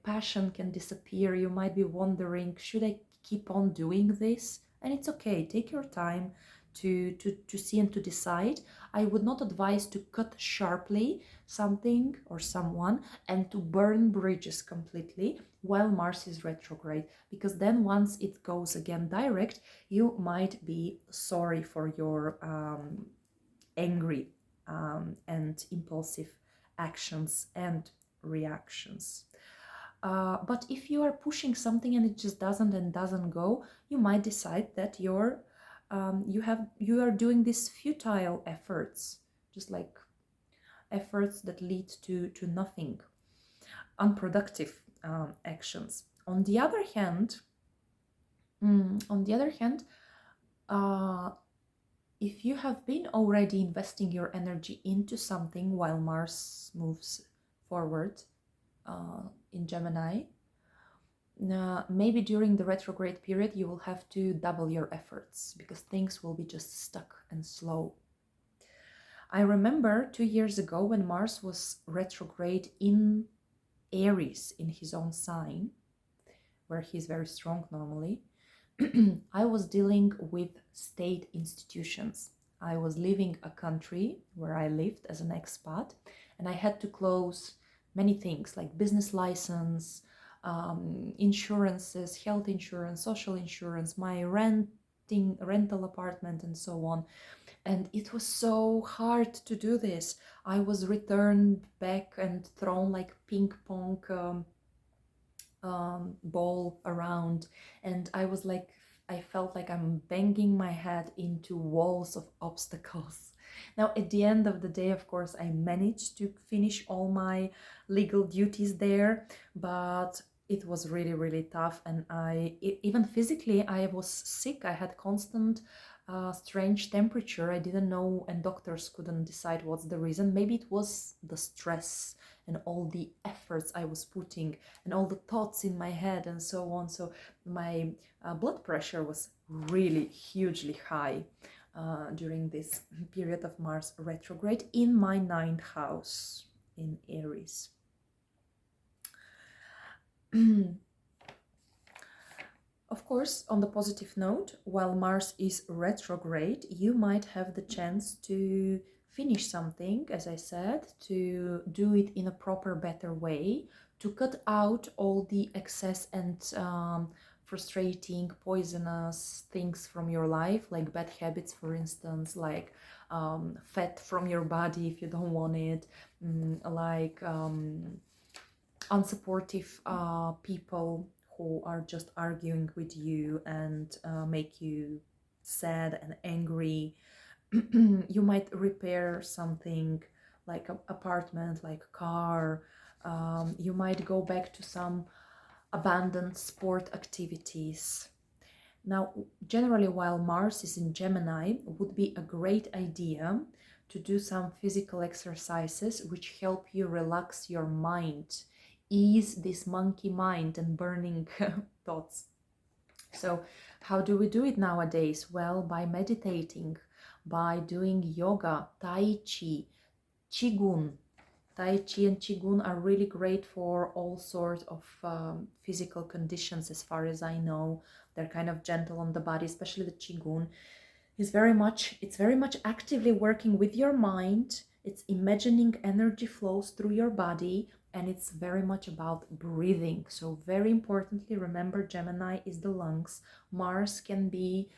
passion can disappear. You might be wondering, should I keep on doing this? And it's okay, take your time to see and to decide. I would not advise to cut sharply something or someone and to burn bridges completely while Mars is retrograde, because then once it goes again direct, you might be sorry for your angry and impulsive actions and reactions. But if you are pushing something and it just doesn't go, you might decide that you are doing these futile efforts, just like efforts that lead to nothing, unproductive actions. On the other hand, if you have been already investing your energy into something while Mars moves forward in Gemini, maybe during the retrograde period you will have to double your efforts because things will be just stuck and slow. I remember 2 years ago when Mars was retrograde in Aries, in his own sign, where he's very strong normally, I was dealing with state institutions. I was leaving a country where I lived as an expat, and I had to close many things like business license, insurances, health insurance, social insurance, my rental apartment, and so on. And it was so hard to do this. I was returned back and thrown like ping pong ball around, and I felt like I'm banging my head into walls of obstacles. Now, at the end of the day, of course, I managed to finish all my legal duties there, but it was really, really tough. And even physically, I was sick. I had constant strange temperature. I didn't know, and doctors couldn't decide what's the reason. Maybe it was the stress and all the efforts I was putting and all the thoughts in my head and so on. So my blood pressure was really hugely high during this period of Mars retrograde in my 9th house in Aries. Of Of course, on the positive note, while Mars is retrograde, you might have the chance to finish something, as I said, to do it in a proper, better way, to cut out all the excess and frustrating, poisonous things from your life, like bad habits, for instance, like fat from your body if you don't want it, like unsupportive people who are just arguing with you and make you sad and angry. You might repair something like an apartment, like a car. You might go back to some abandoned sport activities. Now, generally, while Mars is in Gemini, would be a great idea to do some physical exercises which help you relax your mind, ease this monkey mind and burning thoughts. So, how do we do it nowadays? Well, by meditating, by doing yoga, tai chi, qigong. Tai Chi and Qigong are really great for all sorts of physical conditions, as far as I know. They're kind of gentle on the body, especially the Qigong. It's very much actively working with your mind. It's imagining energy flows through your body, and it's very much about breathing. So very importantly, remember Gemini is the lungs. Mars can be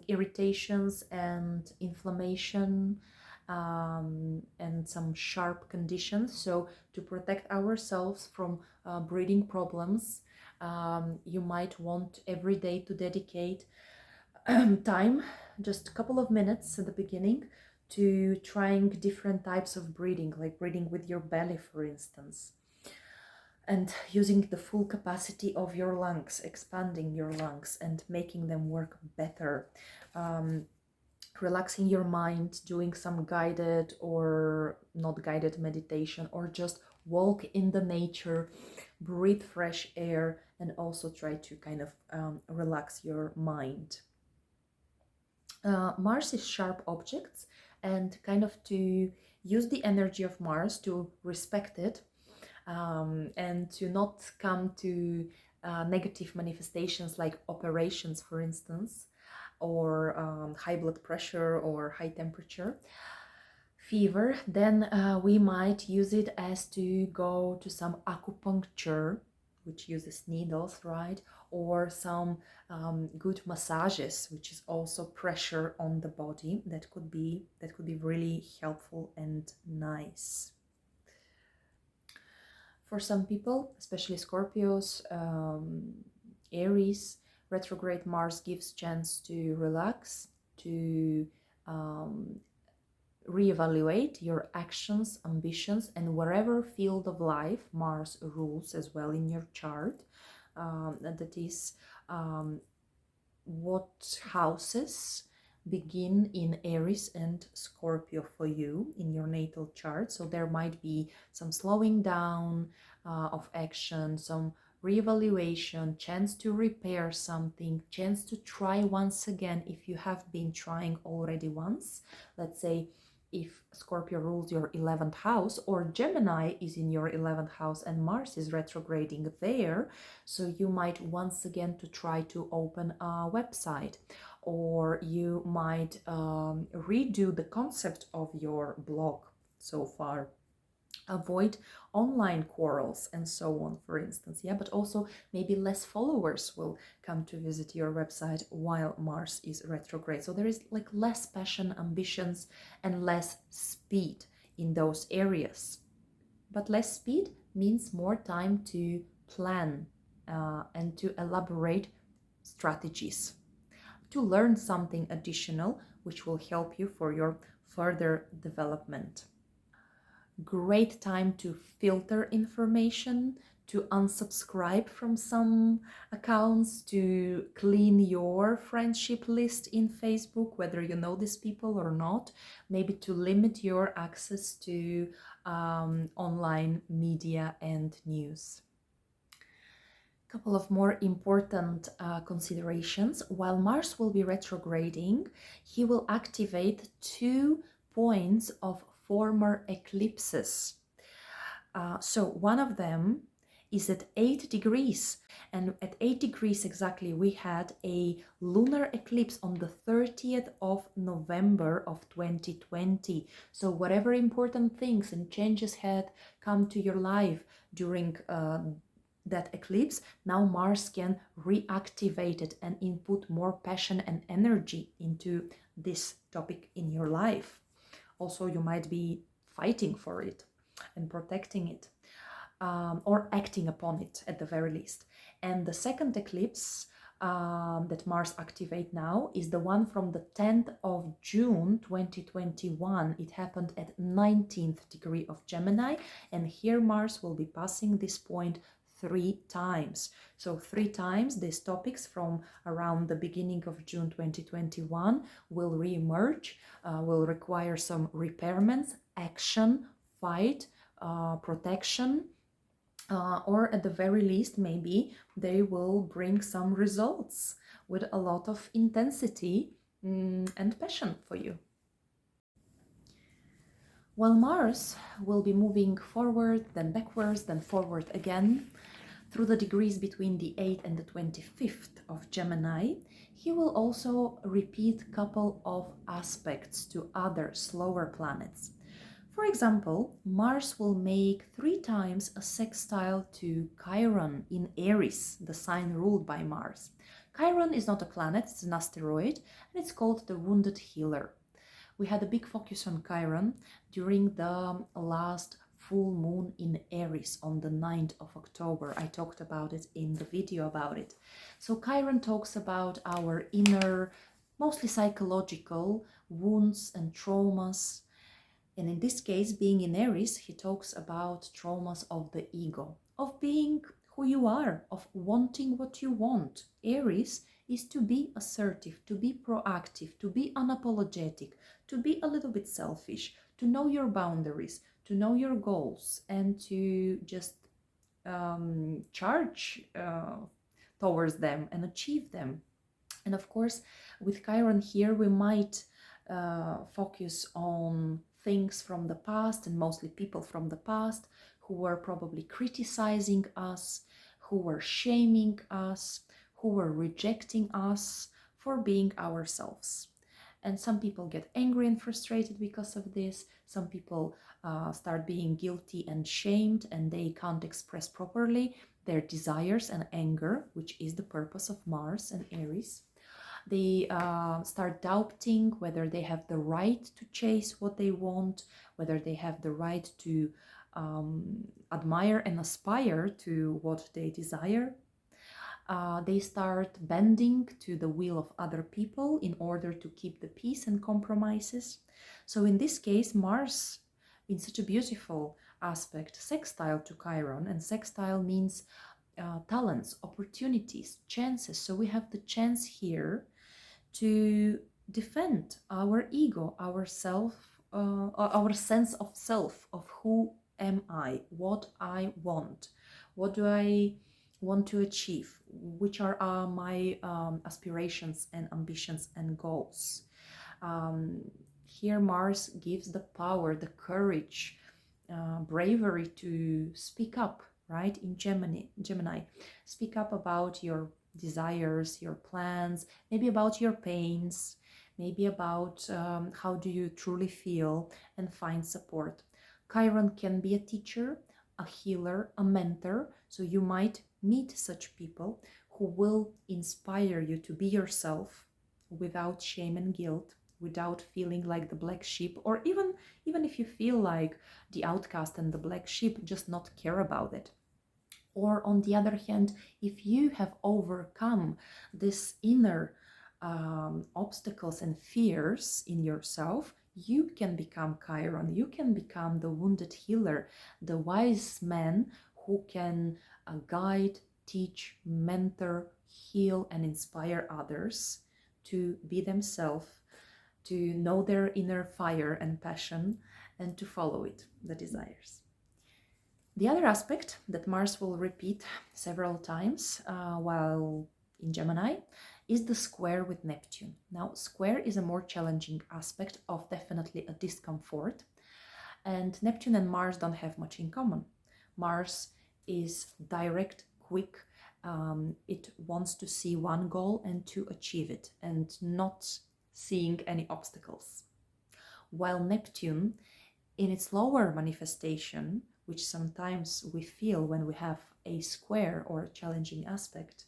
irritations and inflammation, and some sharp conditions. So to protect ourselves from breathing problems, you might want every day to dedicate time, just a couple of minutes at the beginning, to trying different types of breathing, like breathing with your belly, for instance, and using the full capacity of your lungs, expanding your lungs and making them work better. Relaxing your mind, doing some guided or not guided meditation, or just walk in the nature, breathe fresh air, and also try to kind of relax your mind. Mars is sharp objects, and kind of to use the energy of Mars, to respect it, and to not come to negative manifestations like operations, for instance, or high blood pressure or high temperature, fever. Then we might use it as to go to some acupuncture, which uses needles, right? Or some good massages, which is also pressure on the body. That could be really helpful and nice. For some people, especially Scorpios, Aries, retrograde Mars gives chance to relax, to reevaluate your actions, ambitions, and wherever field of life Mars rules as well in your chart. That is, what houses begin in Aries and Scorpio for you in your natal chart. So there might be some slowing down of action, some reevaluation, chance to repair something, chance to try once again if you have been trying already once. Let's say if Scorpio rules your 11th house, or Gemini is in your 11th house and Mars is retrograding there, so you might once again to try to open a website, or you might redo the concept of your blog so far. Avoid online quarrels and so on, for instance. Yeah, but also maybe less followers will come to visit your website while Mars is retrograde. So there is like less passion, ambitions, and less speed in those areas. But less speed means more time to plan and to elaborate strategies, to learn something additional which will help you for your further development. Great time to filter information, to unsubscribe from some accounts, to clean your friendship list in Facebook, whether you know these people or not, maybe to limit your access to online media and news. Couple of more important considerations. While Mars will be retrograding, he will activate 2 points of former eclipses. So one of them is at 8 degrees. And at 8 degrees exactly, we had a lunar eclipse on the 30th of November of 2020. So whatever important things and changes had come to your life during that eclipse, now Mars can reactivate it and input more passion and energy into this topic in your life. Also, you might be fighting for it and protecting it, or acting upon it at the very least. And the second eclipse that Mars activate now is the one from the 10th of June 2021. It happened at 19th degree of Gemini, and here Mars will be passing this point 3 times. So 3 times these topics from around the beginning of June 2021 will re-emerge, will require some repairments, action, fight, protection, or at the very least, maybe they will bring some results with a lot of intensity and passion for you. While Mars will be moving forward, then backwards, then forward again, through the degrees between the 8th and the 25th of Gemini, he will also repeat a couple of aspects to other slower planets. For example, Mars will make 3 times a sextile to Chiron in Aries, the sign ruled by Mars. Chiron is not a planet, it's an asteroid, and it's called the Wounded Healer. We had a big focus on Chiron during the last full moon in Aries on the 9th of October. I talked about it in the video about it. So Chiron talks about our inner, mostly psychological wounds and traumas. And in this case, being in Aries, he talks about traumas of the ego, of being who you are, of wanting what you want. Aries is to be assertive, to be proactive, to be unapologetic, to be a little bit selfish, to know your boundaries, to know your goals, and to just charge towards them and achieve them. And of course, with Chiron here, we might focus on things from the past, and mostly people from the past who were probably criticizing us, who were shaming us, who were rejecting us for being ourselves. And some people get angry and frustrated because of this. Some people start being guilty and shamed, and they can't express properly their desires and anger, which is the purpose of Mars and Aries. They start doubting whether they have the right to chase what they want, whether they have the right to admire and aspire to what they desire. They start bending to the will of other people in order to keep the peace and compromises. So in this case, Mars, in such a beautiful aspect, sextile to Chiron, and sextile means talents, opportunities, chances. So we have the chance here to defend our ego, our self, our sense of self, of who am I, what I want, what do I want to achieve, which are my aspirations and ambitions and goals. Here Mars gives the power, the courage, bravery to speak up, right? In Gemini, speak up about your desires, your plans, maybe about your pains, maybe about how do you truly feel, and find support. Chiron can be a teacher, a healer, a mentor, so you might meet such people who will inspire you to be yourself without shame and guilt, without feeling like the black sheep, or even if you feel like the outcast and the black sheep, just not care about it. Or on the other hand, if you have overcome this inner obstacles and fears in yourself, you can become Chiron, you can become the wounded healer, the wise man who can guide, teach, mentor, heal, and inspire others to be themselves, to know their inner fire and passion, and to follow it, the desires. The other aspect that Mars will repeat several times while in Gemini is the square with Neptune. Now, square is a more challenging aspect of definitely a discomfort, and Neptune and Mars don't have much in common. Mars is direct, quick. It wants to see one goal and to achieve it and not seeing any obstacles. While Neptune, in its lower manifestation, which sometimes we feel when we have a square or a challenging aspect,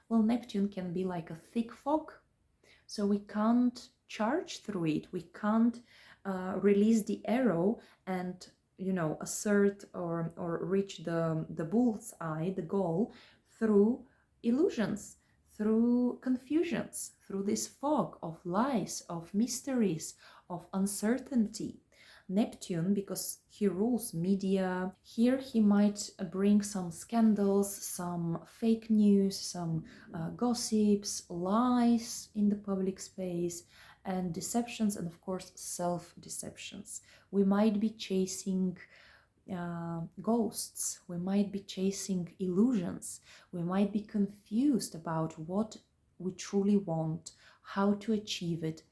well, Neptune can be like a thick fog. So we can't charge through it. We can't release the arrow and, assert or reach the bull's eye, the goal, through illusions, through confusions, through this fog of lies, of mysteries, of uncertainty. Neptune, because he rules media, here he might bring some scandals, some fake news, some gossips, lies in the public space, and deceptions, and of course self-deceptions. We might be chasing ghosts, we might be chasing illusions, we might be confused about what we truly want, how to achieve it.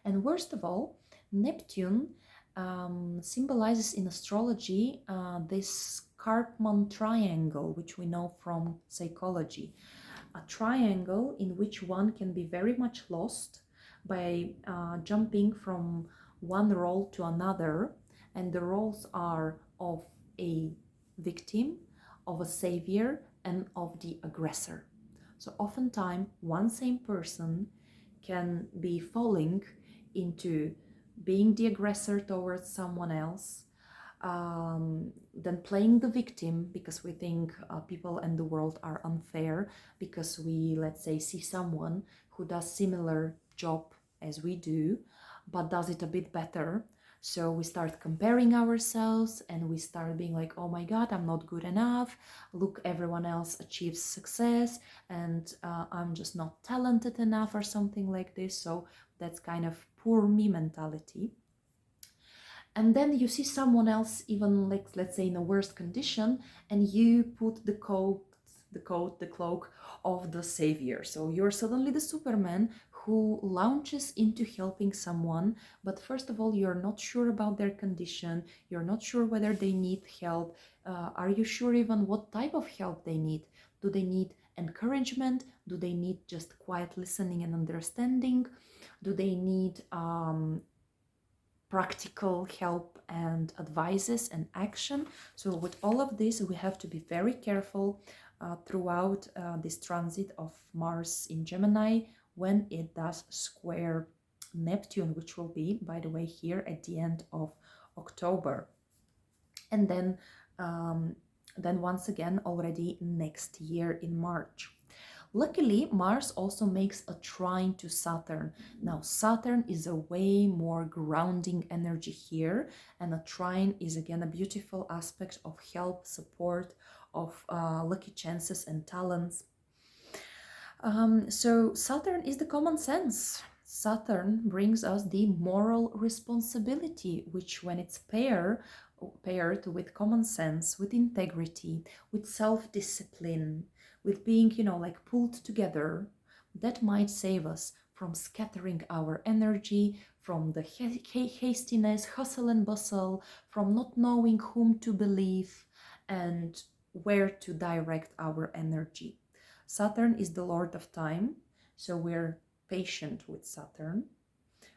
And worst of all, Neptune symbolizes in astrology this Karpman triangle, which we know from psychology. A triangle in which one can be very much lost by jumping from one role to another, and the roles are of a victim, of a savior, and of the aggressor. So oftentimes one same person can be falling into being the aggressor towards someone else, then playing the victim because we think people and the world are unfair, because we, let's say, see someone who does similar job as we do but does it a bit better. So we start comparing ourselves and we start being like, oh my god, I'm not good enough, look, everyone else achieves success and I'm just not talented enough or something like this. So that's kind of poor me mentality. And then you see someone else, even like, let's say, in a worse condition, and you put the cloak of the savior. So you're suddenly the Superman who launches into helping someone, but first of all, you're not sure about their condition, you're not sure whether they need help, are you sure even what type of help they need? Do they need encouragement? Do they need just quiet listening and understanding? Do they need practical help and advices and action? So with all of this, we have to be very careful throughout this transit of Mars in Gemini when it does square Neptune, which will be, by the way, here at the end of October. And then once again already next year in March. Luckily, Mars also makes a trine to Saturn. Now, Saturn is a way more grounding energy here, and a trine is again a beautiful aspect of help, support, of lucky chances and talents. So Saturn is the common sense. Saturn brings us the moral responsibility, which when it's paired with common sense, with integrity, with self-discipline, with being, like pulled together, that might save us from scattering our energy, from the hastiness, hustle and bustle, from not knowing whom to believe and where to direct our energy. Saturn is the Lord of time, so we're patient with Saturn.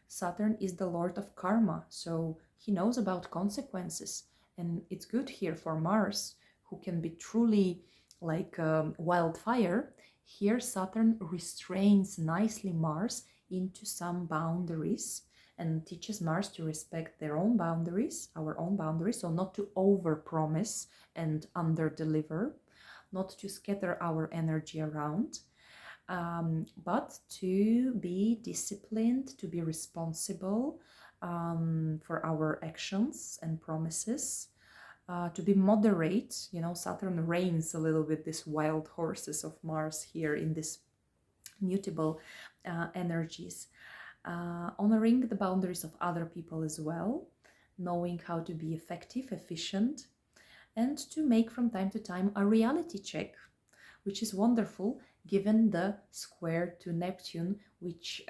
Saturn is the Lord of karma, so he knows about consequences. And it's good here for Mars, who can be truly like wildfire. Here Saturn restrains nicely Mars into some boundaries and teaches Mars to respect their own boundaries, our own boundaries, so not to overpromise and underdeliver, not to scatter our energy around, but to be disciplined, to be responsible for our actions and promises, to be moderate. Saturn reigns a little bit these wild horses of Mars here in this mutable energies, honoring the boundaries of other people as well, knowing how to be effective, efficient, and to make from time to time a reality check, which is wonderful given the square to Neptune, which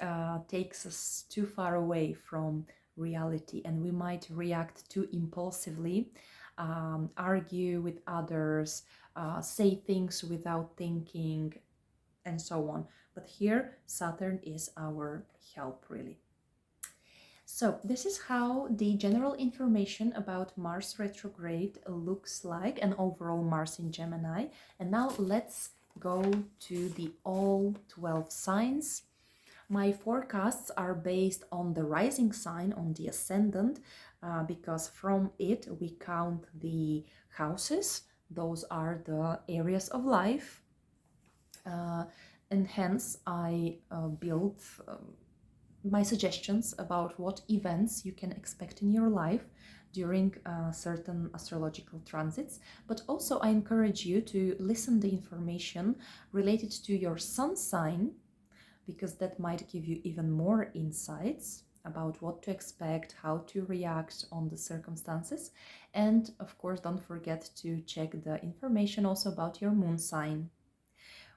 takes us too far away from reality, and we might react too impulsively, argue with others, say things without thinking, and so on. But here, Saturn is our help, really. So this is how the general information about Mars retrograde looks like, and overall Mars in Gemini. And now let's go to the all 12 signs. My forecasts are based on the rising sign, on the ascendant, because from it we count the houses. Those are the areas of life. And hence I built my suggestions about what events you can expect in your life during certain astrological transits. But also I encourage you to listen the information related to your sun sign, because that might give you even more insights about what to expect, how to react on the circumstances. And of course, don't forget to check the information also about your moon sign,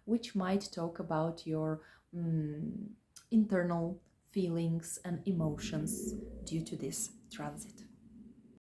which might talk about your internal feelings and emotions due to this transit.